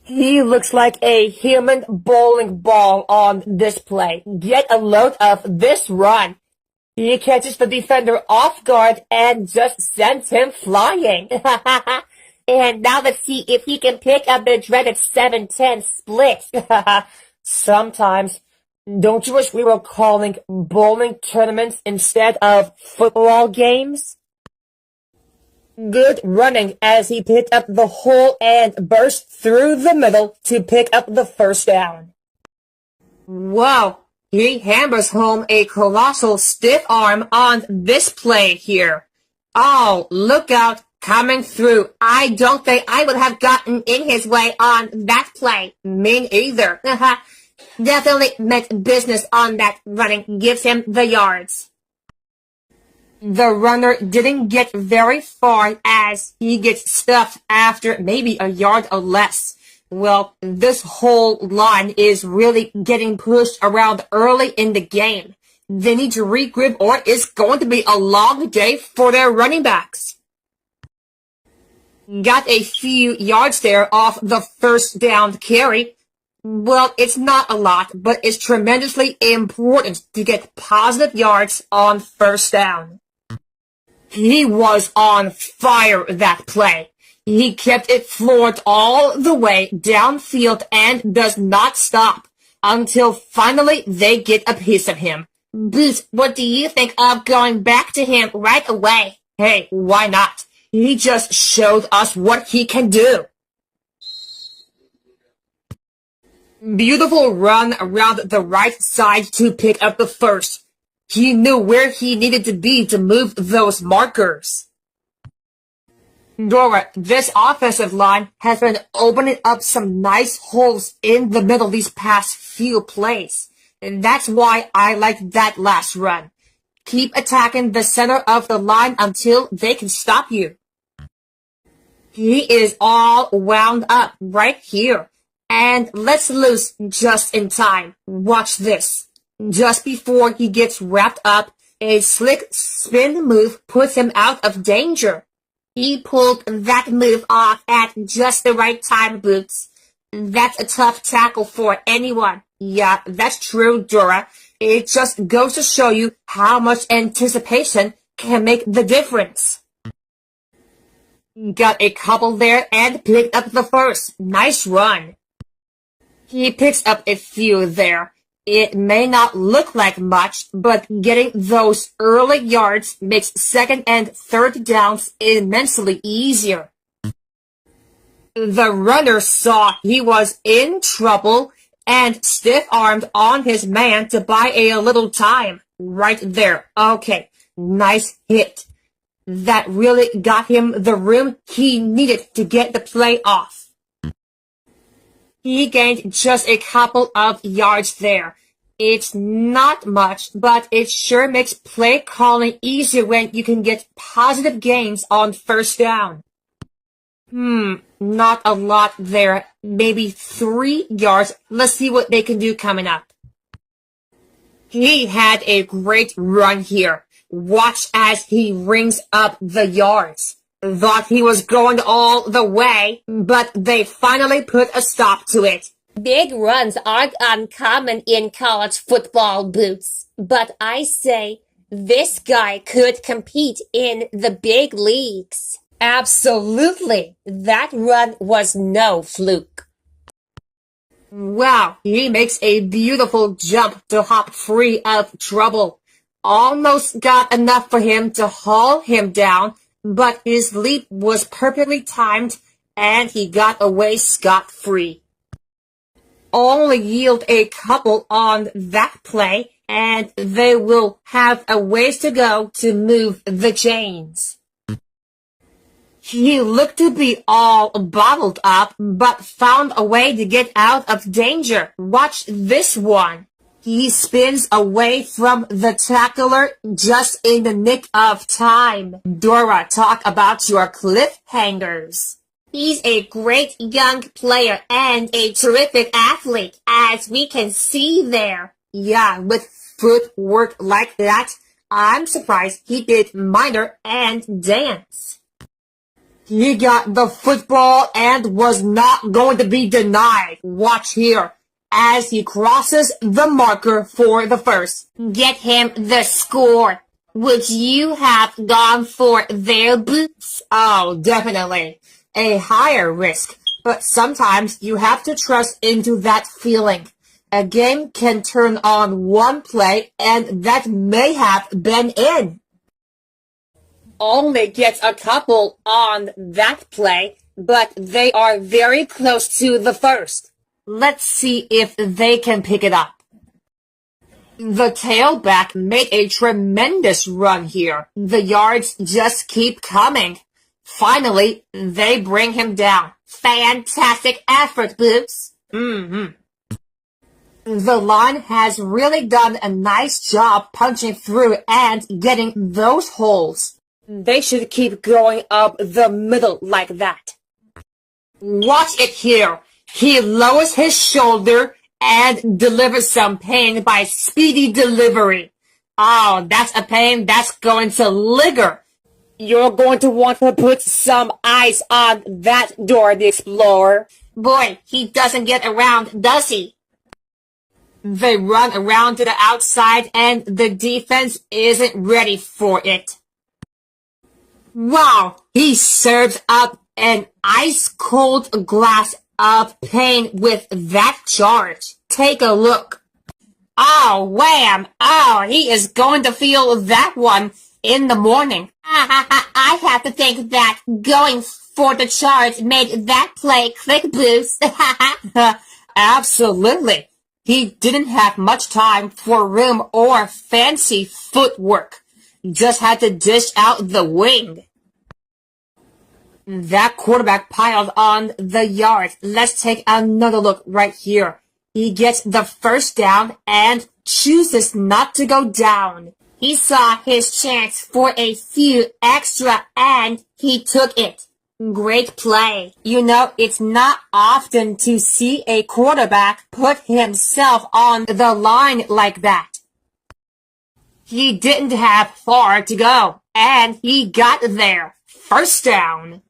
He looks like a human bowling ball on this play. Get a load of this run. He catches the defender off guard and just sends him flying. And now let's see if he can pick up the dreaded 7-10 split. Sometimes. Don't you wish we were calling bowling tournaments instead of football games? Good running as he picked up the hole and burst through the middle to pick up the first down. Wow, he hammers home a colossal stiff arm on this play here. Oh, look out, coming through. I don't think I would have gotten in his way on that play. Me either. Definitely meant business on that running, gives him the yards. The runner didn't get very far as he gets stuffed after maybe a yard or less. Well, this whole line is really getting pushed around early in the game. They need to regroup or it's going to be a long day for their running backs. Got a few yards there off the first down carry. Well, it's not a lot, but it's tremendously important to get positive yards on first down. He was on fire that play. He kept it floored all the way downfield and does not stop until finally they get a piece of him. Boots, what do you think of going back to him right away? Hey, why not? He just showed us what he can do. Beautiful run around the right side to pick up the first. He knew where he needed to be to move those markers. Dora, this offensive line has been opening up some nice holes in the middle these past few plays. And that's why I like that last run. Keep attacking the center of the line until they can stop you. He is all wound up right here. And let's loose just in time. Watch this. Just before he gets wrapped up, a slick spin move puts him out of danger. He pulled that move off at just the right time, Boots. That's a tough tackle for anyone. Yeah, that's true, Dora. It just goes to show you how much anticipation can make the difference. Got a couple there and picked up the first. Nice run. He picks up a few there. It may not look like much, but getting those early yards makes second and third downs immensely easier. The runner saw he was in trouble and stiff-armed on his man to buy a little time. Right there. Okay, nice hit. That really got him the room he needed to get the play off. He gained just a couple of yards there. It's not much, but it sure makes play calling easier when you can get positive gains on first down. Not a lot there. Maybe 3 yards. Let's see what they can do coming up. He had a great run here. Watch as he rings up the yards. Thought he was going all the way, but they finally put a stop to it. Big runs aren't uncommon in college football, Boots, but I say this guy could compete in the big leagues. Absolutely. That run was no fluke. Wow, he makes a beautiful jump to hop free of trouble. Almost got enough for him to haul him down, but his leap was perfectly timed and he got away scot-free. Only yield a couple on that play, and they will have a ways to go to move the chains. He looked to be all bottled up, but found a way to get out of danger. Watch this one. He spins away from the tackler just in the nick of time. Dora, talk about your cliffhangers. He's a great young player and a terrific athlete, as we can see there. Yeah, with footwork like that, I'm surprised he did minor and dance. He got the football and was not going to be denied. Watch here as he crosses the marker for the first. Get him the score. Would you have gone for their boots? Oh, definitely. A higher risk, but sometimes you have to trust into that feeling. A game can turn on one play and that may have been in. Only gets a couple on that play, but they are very close to the first. Let's see if they can pick it up. The tailback made a tremendous run here. The yards just keep coming. Finally, they bring him down. Fantastic effort, Boots. The line has really done a nice job punching through and getting those holes. They should keep going up the middle like that. Watch it here. He lowers his shoulder and delivers some pain by speedy delivery. Oh, that's a pain that's going to linger. You're going to want to put some ice on that Dora the Explorer. Boy, he doesn't get around, does he? They run around to the outside and the defense isn't ready for it. Wow, he serves up an ice-cold glass of pain with that charge. Take a look. Oh, wham! Oh, he is going to feel that one in the morning. I have to think that going for the charge made that play click, Boots. Absolutely. He didn't have much time for room or fancy footwork. Just had to dish out the wing. That quarterback piled on the yard. Let's take another look right here. He gets the first down and chooses not to go down. He saw his chance for a few extra and he took it. Great play. You know, it's not often to see a quarterback put himself on the line like that. He didn't have far to go, and he got there. First down.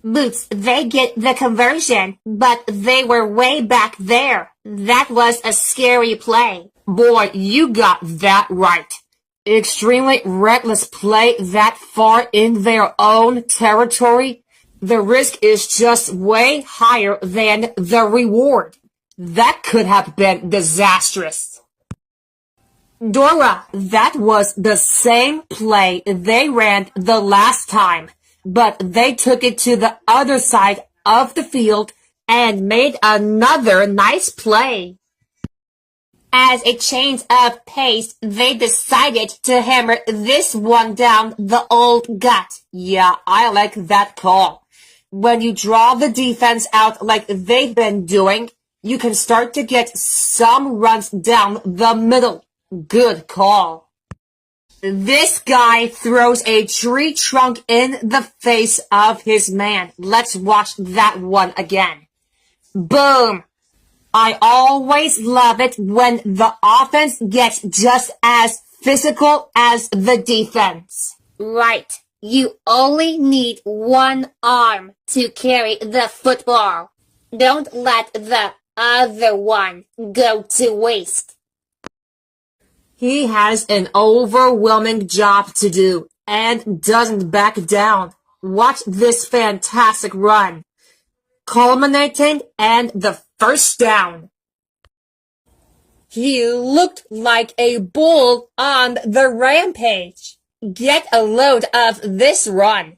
Boots, they get the conversion, but they were way back there. That was a scary play. Boy, you got that right. Extremely reckless play that far in their own territory. The risk is just way higher than the reward. That could have been disastrous. Dora, that was the same play they ran the last time, but they took it to the other side of the field and made another nice play. As a change of pace, they decided to hammer this one down the old gut. Yeah, I like that call. When you draw the defense out like they've been doing, you can start to get some runs down the middle. Good call. This guy throws a tree trunk in the face of his man. Let's watch that one again. Boom! I always love it when the offense gets just as physical as the defense. Right. You only need one arm to carry the football. Don't let the other one go to waste. He has an overwhelming job to do and doesn't back down. Watch this fantastic run. Culminating and the first down. He looked like a bull on the rampage. Get a load of this run.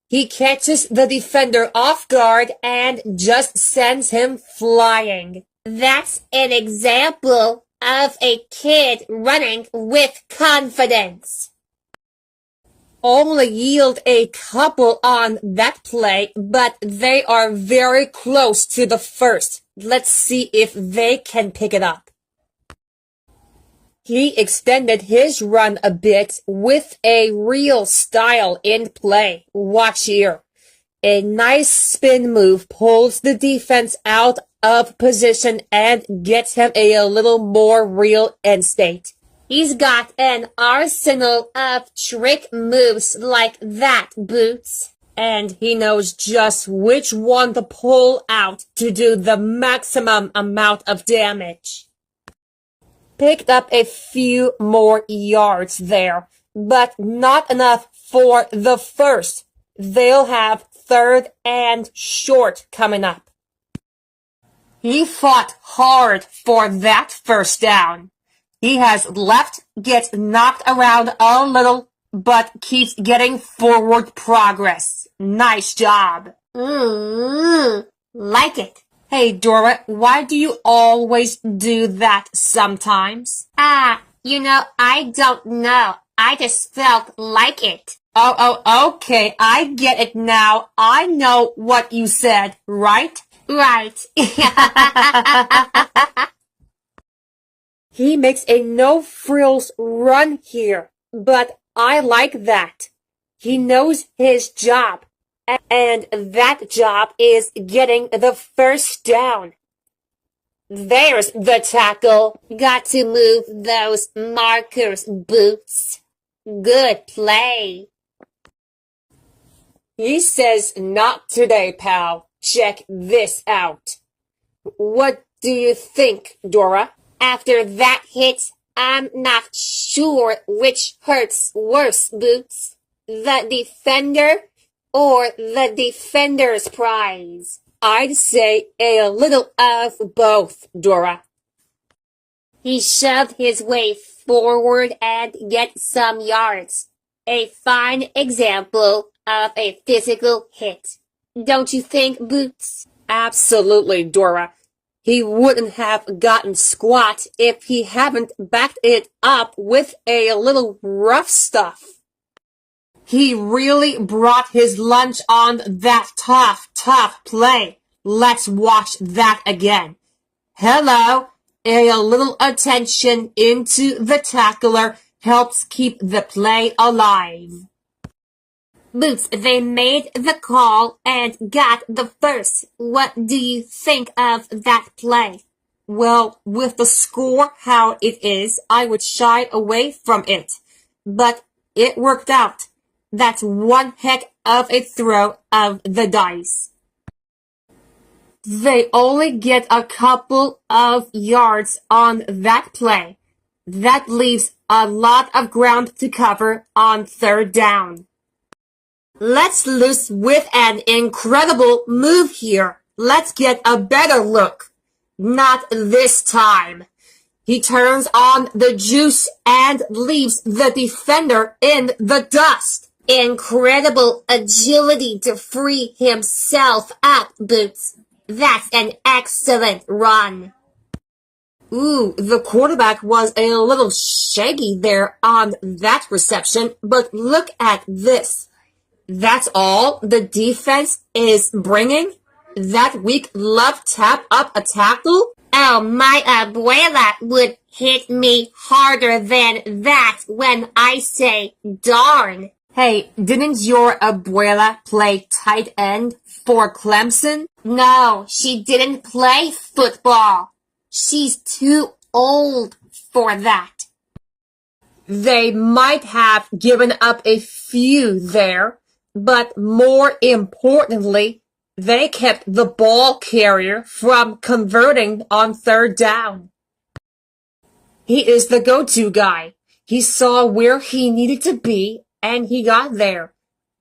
He catches the defender off guard and just sends him flying. That's an example of a kid running with confidence. Only yield a couple on that play, but they are very close to the first. Let's see if they can pick it up. He extended his run a bit with a real style in play. Watch here. A nice spin move pulls the defense out of position and gets him a little more real end state. He's got an arsenal of trick moves like that, Boots. and he knows just which one to pull out to do the maximum amount of damage. Picked up a few more yards there, but not enough for the first. They'll have third and short coming up. He fought hard for that first down. He has left, gets knocked around a little, but keeps getting forward progress. Nice job. Like it. Hey, Dora, why do you always do that sometimes? I don't know. I just felt like it. Oh, okay, I get it now. I know what you said, right? Right. He makes a no-frills run here, but I like that. He knows his job, and that job is getting the first down. There's the tackle. Got to move those markers, Boots. Good play. He says, not today, pal. Check this out. What do you think, Dora? After that hit, I'm not sure which hurts worse, Boots. The defender or the defender's prize? I'd say a little of both, Dora. He shoved his way forward and get some yards. A fine example of a physical hit. Don't you think, Boots? Absolutely, Dora. He wouldn't have gotten squat if he hadn't backed it up with a little rough stuff. He really brought his lunch on that tough play. Let's watch that again. Hello. A little attention into the tackler helps keep the play alive. Boots, they made the call and got the first. What do you think of that play? Well, with the score how it is, I would shy away from it. But it worked out. That's one heck of a throw of the dice. They only get a couple of yards on that play. That leaves a lot of ground to cover on third down. Let's loose with an incredible move here. Let's get a better look. Not this time. He turns on the juice and leaves the defender in the dust. Incredible agility to free himself up, Boots. That's an excellent run. Ooh, the quarterback was a little shaggy there on that reception, but look at this. That's all the defense is bringing? That weak love tap up a tackle? Oh, my abuela would hit me harder than that when I say darn. Hey, didn't your abuela play tight end for Clemson? No, she didn't play football. She's too old for that. They might have given up a few there, but more importantly, they kept the ball carrier from converting on third down. He is the go-to guy. He saw where he needed to be, and he got there.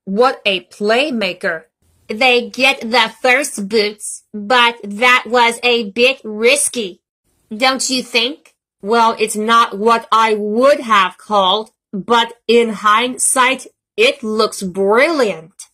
What a playmaker. They get the first, Boots, but that was a bit risky. Don't you think? Well, it's not what I would have called, but in hindsight, it looks brilliant.